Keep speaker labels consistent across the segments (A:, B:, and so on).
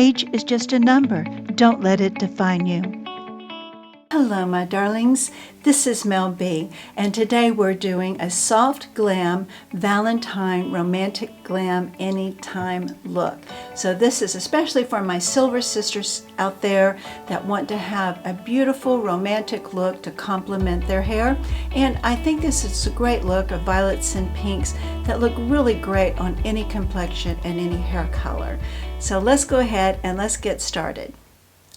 A: Age is just a number. Don't let it define you. Hello, my darlings. This is Mel B, and today we're doing a soft glam Valentine romantic glam anytime look. So this is especially for my silver sisters out there that want to have a beautiful romantic look to complement their hair. And I think this is a great look of violets and pinks that look really great on any complexion and any hair color. So let's go ahead and let's get started.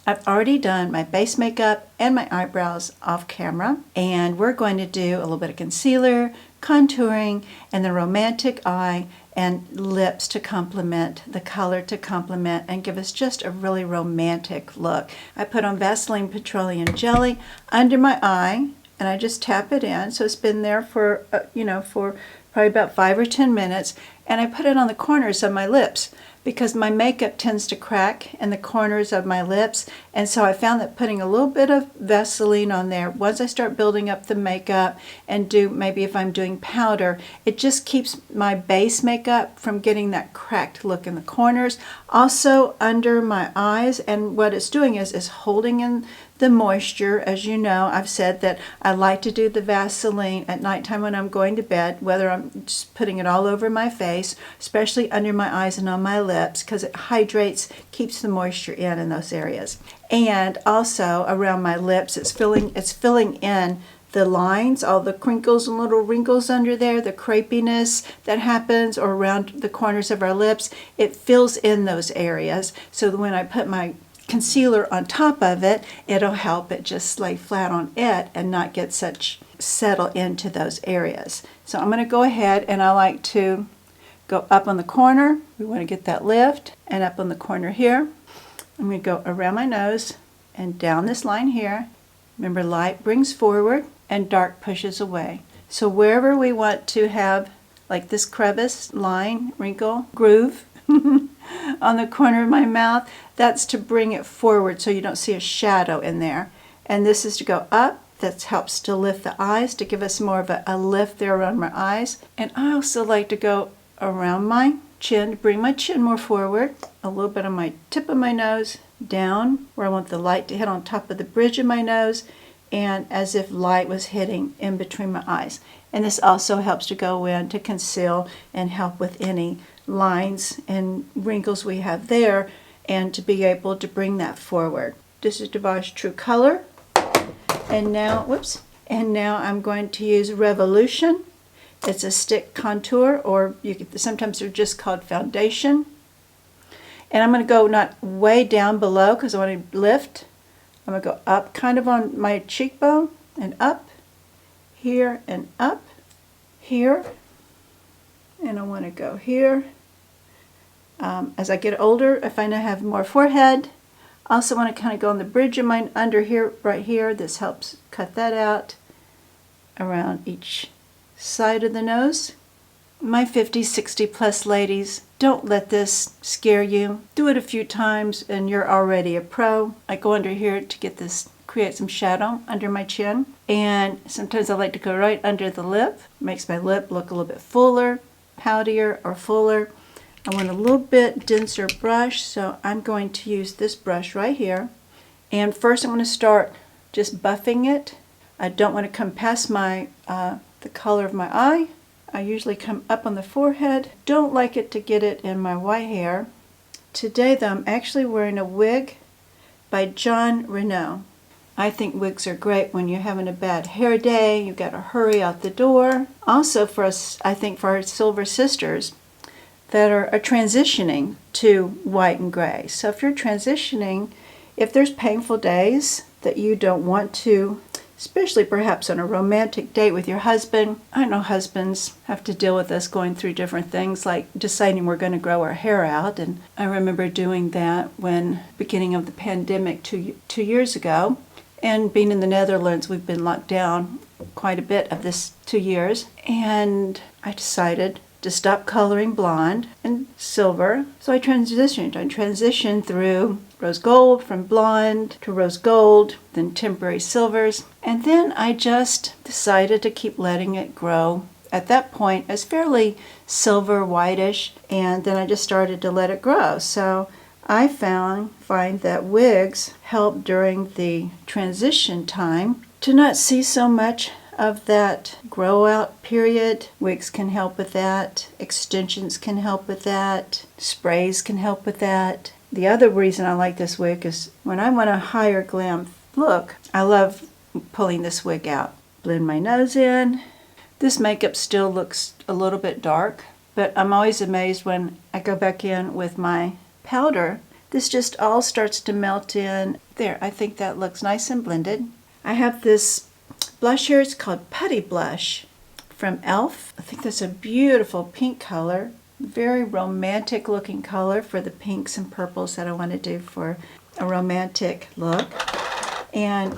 A: I've already done my base makeup and my eyebrows off camera, and we're going to do a little bit of concealer, contouring, and the romantic eye and lips to complement the color, to complement and give us just a really romantic look. I put on Vaseline Petroleum Jelly under my eye, and I just tap it in. So it's been there for, for probably about 5 or 10 minutes, and I put it on the corners of my lips, because my makeup tends to crack in the corners of my lips. And so I found that putting a little bit of Vaseline on there, once I start building up the makeup and maybe if I'm doing powder, it just keeps my base makeup from getting that cracked look in the corners. Also under my eyes, and what it's doing is holding in the moisture. As you know, I've said that I like to do the Vaseline at nighttime when I'm going to bed, whether I'm just putting it all over my face, especially under my eyes and on my lips, because it hydrates, keeps the moisture in those areas. And also around my lips, it's filling in the lines, all the crinkles and little wrinkles under there, the crepiness that happens, or around the corners of our lips. It fills in those areas, so that when I put my concealer on top of it, it'll help it just lay flat on it and not get such settle into those areas. So I'm going to go ahead, and I like to go up on the corner. We want to get that lift, and up on the corner here. I'm going to go around my nose and down this line here. Remember, light brings forward and dark pushes away. So wherever we want to have like this crevice, line, wrinkle, groove on the corner of my mouth, that's to bring it forward so you don't see a shadow in there. And this is to go up. That helps to lift the eyes, to give us more of a lift there around my eyes. And I also like to go around my chin to bring my chin more forward, a little bit on my tip of my nose, down where I want the light to hit on top of the bridge of my nose, and as if light was hitting in between my eyes. And this also helps to go in to conceal and help with any lines and wrinkles we have there, and to be able to bring that forward. This is Divage True Color. And now I'm going to use Revolution. It's a stick contour, or sometimes they're just called foundation. And I'm going to go not way down below because I want to lift. I'm going to go up kind of on my cheekbone and up here and up here. And I want to go here. As I get older, I find I have more forehead. I also want to kind of go on the bridge of mine under here, right here. This helps cut that out around each side of the nose. My 50, 60 plus ladies, don't let this scare you. Do it a few times and you're already a pro. I go under here to get this, create some shadow under my chin. And sometimes I like to go right under the lip. Makes my lip look a little bit fuller, poutier, or fuller. I want a little bit denser brush, so I'm going to use this brush right here. And first I'm going to start just buffing it. I don't want to come past my the color of my eye. I usually come up on the forehead. Don't like it to get it in my white hair. Today though, I'm actually wearing a wig by John Renault. I think wigs are great when you're having a bad hair day, you've got to hurry out the door. Also for us, I think for our silver sisters that are transitioning to white and gray. So if you're transitioning, if there's painful days that you don't want to, especially perhaps on a romantic date with your husband. I know husbands have to deal with us going through different things like deciding we're going to grow our hair out. And I remember doing that when beginning of the pandemic two years ago. And being in the Netherlands, we've been locked down quite a bit of this 2 years. And I decided to stop coloring blonde and silver. So I transitioned through rose gold, from blonde to rose gold, then temporary silvers. And then I just decided to keep letting it grow. At that point, it's fairly silver whitish, and then I just started to let it grow. So I find that wigs help during the transition time to not see so much of that grow out period. Wigs can help with that. Extensions can help with that. Sprays can help with that. The other reason I like this wig is when I want a higher glam look, I love pulling this wig out. Blend my nose in. This makeup still looks a little bit dark, but I'm always amazed when I go back in with my powder. This just all starts to melt in. There, I think that looks nice and blended. I have this blush here. It's called Putty Blush from e.l.f. I think that's a beautiful pink color. Very romantic looking color for the pinks and purples that I want to do for a romantic look. And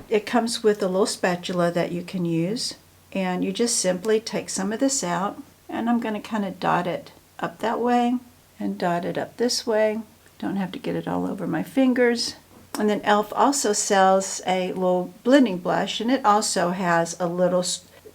A: it comes with a little spatula that you can use. And you just simply take some of this out. And I'm going to kind of dot it up that way and dot it up this way. Don't have to get it all over my fingers. And then e.l.f. also sells a little blending blush, and it also has a little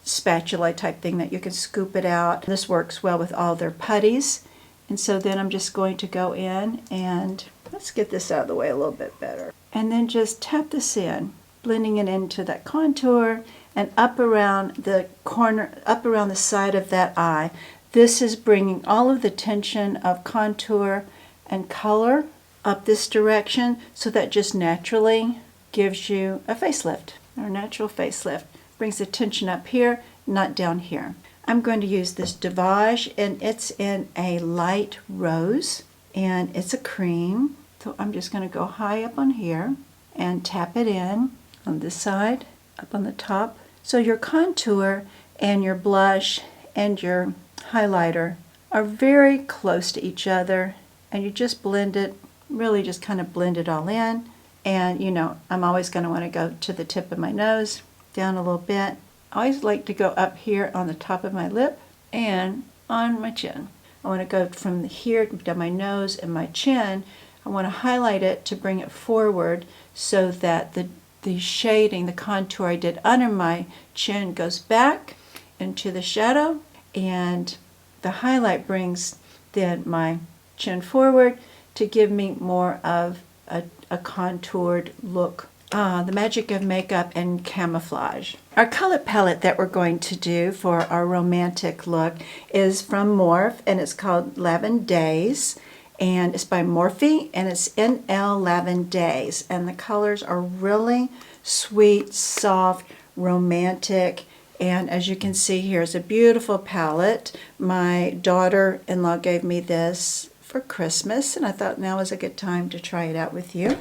A: spatula type thing that you can scoop it out. This works well with all their putties. And so then I'm just going to go in and let's get this out of the way a little bit better. And then just tap this in, blending it into that contour and up around the corner, up around the side of that eye. This is bringing all of the tension of contour and color up this direction, so that just naturally gives you a facelift, or a natural facelift. Brings the tension up here, not down here. I'm going to use this Divage, and it's in a light rose, and it's a cream. So I'm just going to go high up on here and tap it in on this side, up on the top. So your contour and your blush and your highlighter are very close to each other, and you just blend it, really just kind of blend it all in. And you know, I'm always going to want to go to the tip of my nose, down a little bit. I always like to go up here on the top of my lip and on my chin. I want to go from here to my nose and my chin. I want to highlight it to bring it forward so that the shading, the contour I did under my chin goes back into the shadow, and the highlight brings then my chin forward to give me more of a contoured look. The magic of makeup and camouflage. Our color palette that we're going to do for our romantic look is from Morphe, and it's called Lavenders, and it's by Morphe, and it's NL Lavenders, and the colors are really sweet, soft, romantic. And as you can see here, it's a beautiful palette. My daughter-in-law gave me this for Christmas, and I thought now is a good time to try it out with you.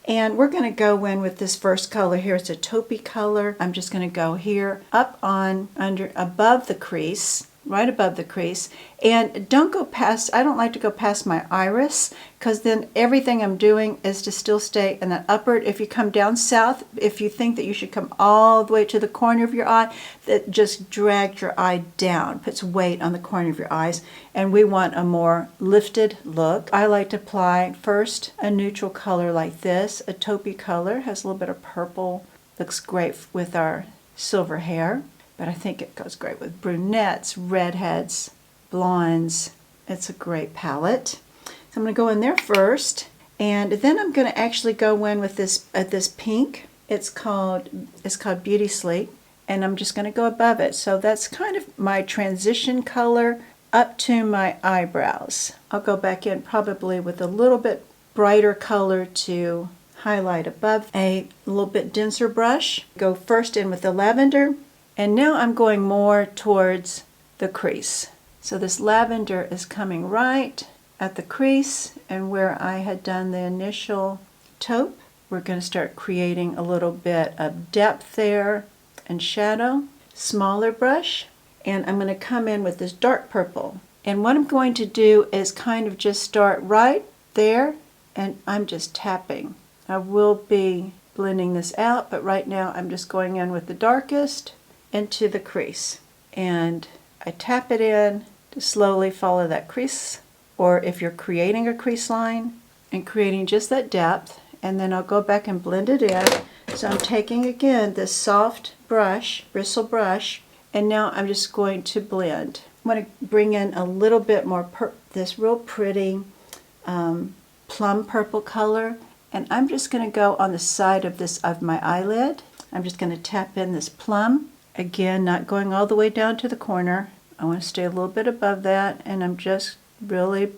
A: And we're going to go in with this first color here. It's a taupey color. I'm just going to go here up on above the crease, right above the crease. And don't go past, I don't like to go past my iris, because then everything I'm doing is to still stay in that upward. If you come down south, if you think that you should come all the way to the corner of your eye, that just drags your eye down, puts weight on the corner of your eyes. And we want a more lifted look. I like to apply first a neutral color like this, a taupey color, has a little bit of purple, looks great with our silver hair. But I think it goes great with brunettes, redheads, blondes. It's a great palette. So I'm going to go in there first, and then I'm going to actually go in with this pink. It's called Beauty Sleep, and I'm just going to go above it. So that's kind of my transition color up to my eyebrows. I'll go back in probably with a little bit brighter color to highlight above. A little bit denser brush. Go first in with the lavender. And now I'm going more towards the crease. So this lavender is coming right at the crease, and where I had done the initial taupe, we're going to start creating a little bit of depth there and shadow. Smaller brush, and I'm going to come in with this dark purple. And what I'm going to do is kind of just start right there, and I'm just tapping. I will be blending this out, but right now I'm just going in with the darkest into the crease, and I tap it in to slowly follow that crease, or if you're creating a crease line and creating just that depth, and then I'll go back and blend it in. So I'm taking again this soft brush, bristle brush, and now I'm just going to blend. I'm going to bring in a little bit more this real pretty plum purple color, and I'm just going to go on the side of my eyelid. I'm just going to tap in this plum. Again, not going all the way down to the corner. I want to stay a little bit above that, and I'm just really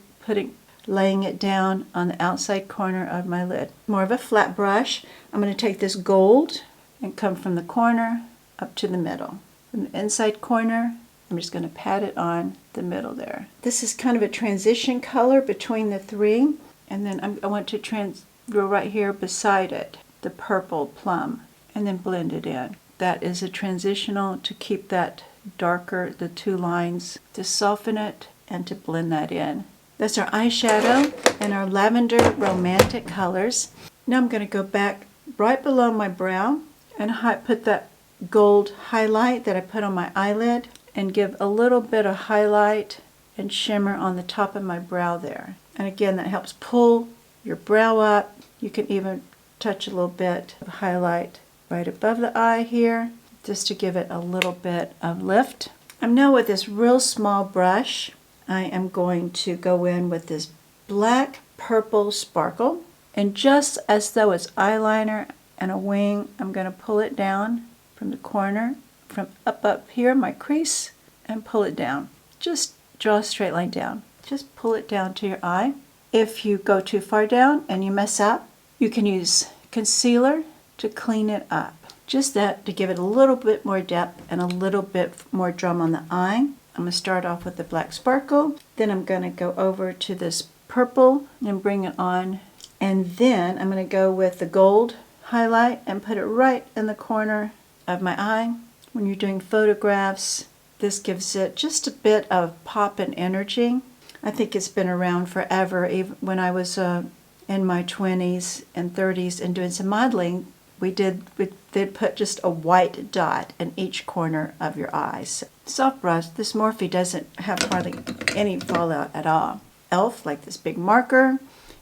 A: laying it down on the outside corner of my lid. More of a flat brush. I'm going to take this gold and come from the corner up to the middle. From the inside corner, I'm just going to pat it on the middle there. This is kind of a transition color between the three, and then I want to go right here beside it, the purple plum, and then blend it in. That is a transitional to keep that darker, the two lines, to soften it and to blend that in. That's our eyeshadow and our lavender romantic colors. Now I'm going to go back right below my brow and put that gold highlight that I put on my eyelid and give a little bit of highlight and shimmer on the top of my brow there. And again, that helps pull your brow up. You can even touch a little bit of highlight right above the eye here, just to give it a little bit of lift. I'm now with this real small brush. I am going to go in with this black purple sparkle, and just as though it's eyeliner and a wing, I'm going to pull it down from the corner, from up here, my crease, and pull it down. Just draw a straight line down. Just pull it down to your eye. If you go too far down and you mess up, you can use concealer to clean it up. Just that, to give it a little bit more depth and a little bit more drum on the eye. I'm going to start off with the black sparkle, then I'm going to go over to this purple and bring it on, and then I'm going to go with the gold highlight and put it right in the corner of my eye. When you're doing photographs, this gives it just a bit of pop and energy. I think it's been around forever. Even when I was in my 20s and 30s and doing some modeling, they'd put just a white dot in each corner of your eyes. Soft brush, this Morphe doesn't have hardly any fallout at all. e.l.f., like this big marker,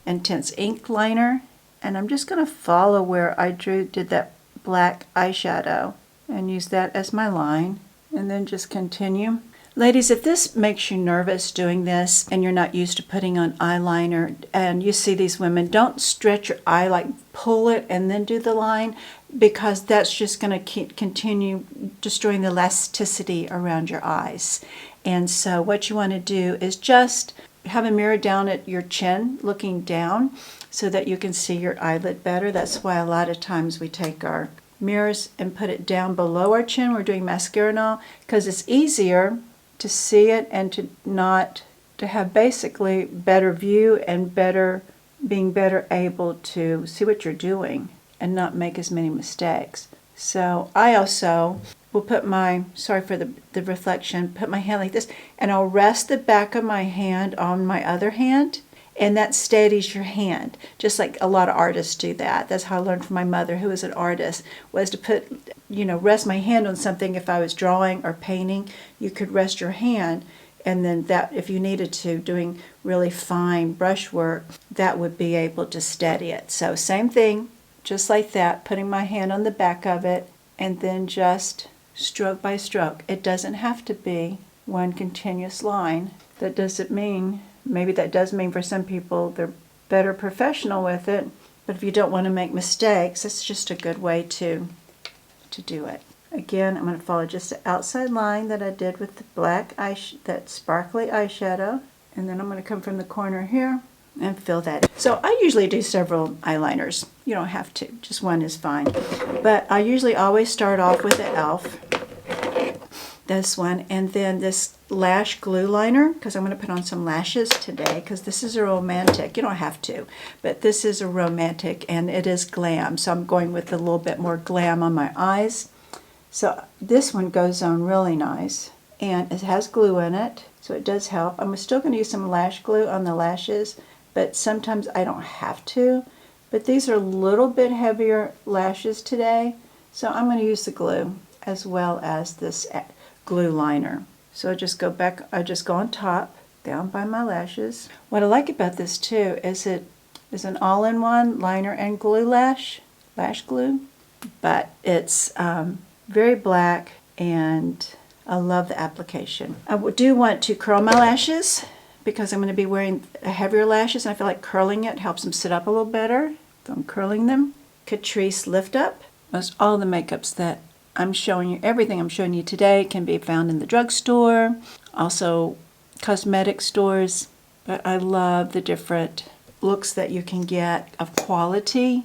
A: intense ink liner, and I'm just going to follow where I did that black eyeshadow and use that as my line, and then just continue. Ladies, if this makes you nervous doing this and you're not used to putting on eyeliner, and you see these women, don't stretch your eye, like pull it and then do the line, because that's just going to continue destroying the elasticity around your eyes. And so what you want to do is just have a mirror down at your chin, looking down, so that you can see your eyelid better. That's why a lot of times we take our mirrors and put it down below our chin. We're doing mascara and all, because it's easier to see it and to have basically better view and being better able to see what you're doing and not make as many mistakes. So I also will put sorry for the reflection, put my hand like this, and I'll rest the back of my hand on my other hand, and that steadies your hand, just like a lot of artists do that. That's how I learned from my mother, who was an artist, was to rest my hand on something. If I was drawing or painting, you could rest your hand, and then that, if you needed to, doing really fine brush work, that would be able to steady it. So same thing, just like that, putting my hand on the back of it, and then just stroke by stroke. It doesn't have to be one continuous line. That doesn't mean, maybe that does mean for some people they're better professional with it, but if you don't want to make mistakes, it's just a good way to do it. Again, I'm going to follow just the outside line that I did with the black that sparkly eyeshadow, and then I'm going to come from the corner here and fill that in. So I usually do several eyeliners. You don't have to, just one is fine. But I usually always start off with the e.l.f., this one, and then this lash glue liner, because I'm going to put on some lashes today, because this is a romantic. You don't have to, but this is a romantic, and it is glam, so I'm going with a little bit more glam on my eyes. So this one goes on really nice, and it has glue in it, so it does help. I'm still going to use some lash glue on the lashes, but sometimes I don't have to. But these are a little bit heavier lashes today, so I'm going to use the glue as well as this glue liner. So I just go on top, down by my lashes. What I like about this too is it is an all-in-one liner and glue lash glue, but it's very black, and I love the application. I do want to curl my lashes, because I'm going to be wearing heavier lashes, and I feel like curling it helps them sit up a little better. So I'm curling them. Catrice Lift Up. Most all the makeups that I'm showing you, everything I'm showing you today can be found in the drugstore, also cosmetic stores. But I love the different looks that you can get of quality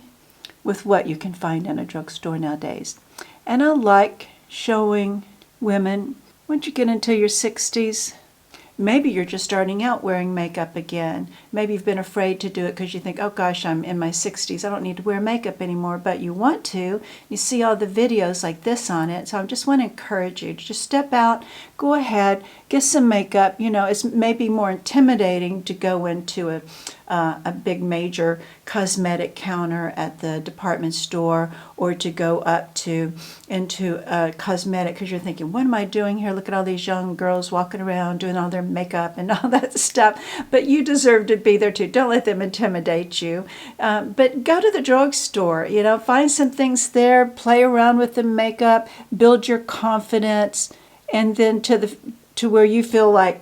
A: with what you can find in a drugstore nowadays. And I like showing women, once you get into your 60s, maybe you're just starting out wearing makeup again. Maybe you've been afraid to do it because you think, oh gosh, I'm in my 60s. I don't need to wear makeup anymore, but you want to. You see all the videos like this on it. So I just want to encourage you to just step out, go ahead, get some makeup. You know, it's maybe more intimidating to go into a big major cosmetic counter at the department store, or to go up into a cosmetic, because you're thinking, what am I doing here? Look at all these young girls walking around doing all their makeup and all that stuff. But you deserve to be there too. Don't let them intimidate you. But go to the drugstore, you know, find some things there, play around with the makeup, build your confidence, and then to where you feel like,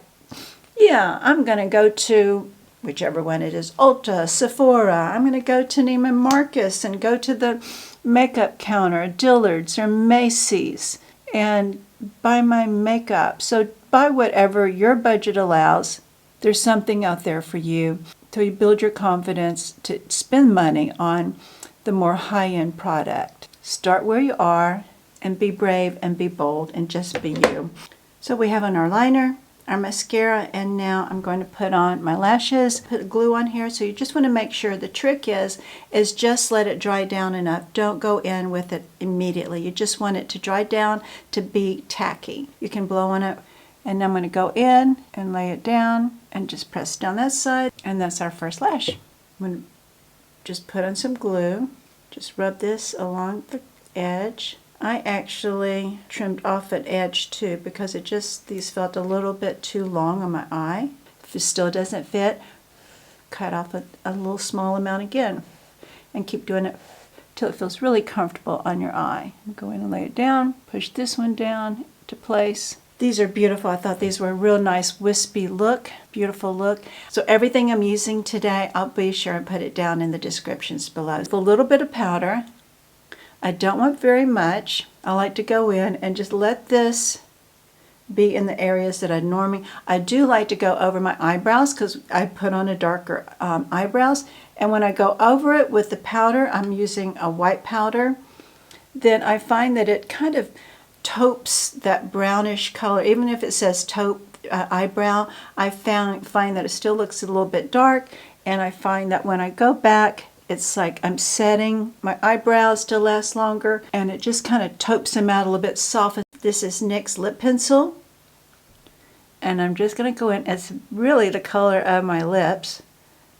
A: yeah, I'm going to go to whichever one it is, Ulta, Sephora. I'm going to go to Neiman Marcus and go to the makeup counter, Dillard's or Macy's, and buy my makeup. So buy whatever your budget allows. There's something out there for you. So you build your confidence to spend money on the more high-end product. Start where you are and be brave and be bold and just be you. So we have on our liner, our mascara, and now I'm going to put on my lashes, put glue on here. So you just want to make sure, the trick is just let it dry down enough. Don't go in with it immediately. You just want it to dry down to be tacky. You can blow on it, and I'm going to go in and lay it down and just press down that side, and that's our first lash. I'm going to just put on some glue, just rub this along the edge. I actually trimmed off an edge too, because these felt a little bit too long on my eye. If it still doesn't fit, cut off a little small amount again, and keep doing it till it feels really comfortable on your eye. Go in and lay it down, push this one down to place. These are beautiful. I thought these were a real nice wispy look, beautiful look. So everything I'm using today, I'll be sure and put it down in the descriptions below. With a little bit of powder. I don't want very much. I like to go in and just let this be in the areas that I do like to go over my eyebrows, because I put on a darker eyebrows. And when I go over it with the powder, I'm using a white powder, then I find that it kind of taupes that brownish color. Even if it says taupe eyebrow, I find that it still looks a little bit dark, and I find that when I go back, it's like I'm setting my eyebrows to last longer, and it just kind of taupes them out a little bit, softens. This is NYX lip pencil, and I'm just going to go in. It's really the color of my lips,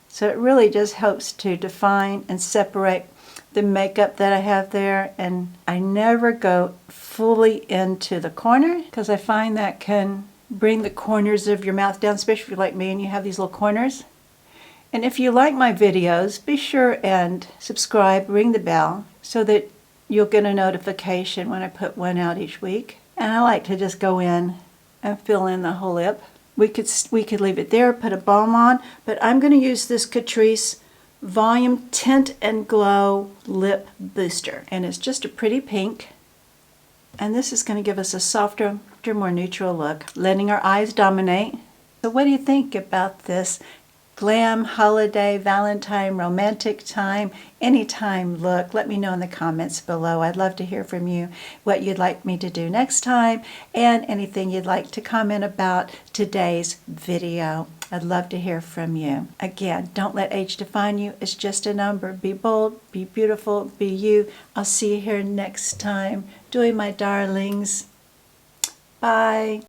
A: so it really just helps to define and separate the makeup that I have there. And I never go fully into the corner, because I find that can bring the corners of your mouth down, especially if you're like me and you have these little corners. And if you like my videos, be sure and subscribe, ring the bell, so that you'll get a notification when I put one out each week. And I like to just go in and fill in the whole lip. We could leave it there, put a balm on, but I'm going to use this Catrice Volume Tint and Glow Lip Booster. And it's just a pretty pink. And this is going to give us a softer, more neutral look, letting our eyes dominate. So what do you think about this glam, holiday, Valentine, romantic time, anytime look? Let me know in the comments below. I'd love to hear from you what you'd like me to do next time, and anything you'd like to comment about today's video. I'd love to hear from you. Again, don't let age define you. It's just a number. Be bold, be beautiful, be you. I'll see you here next time. Doing my darlings. Bye.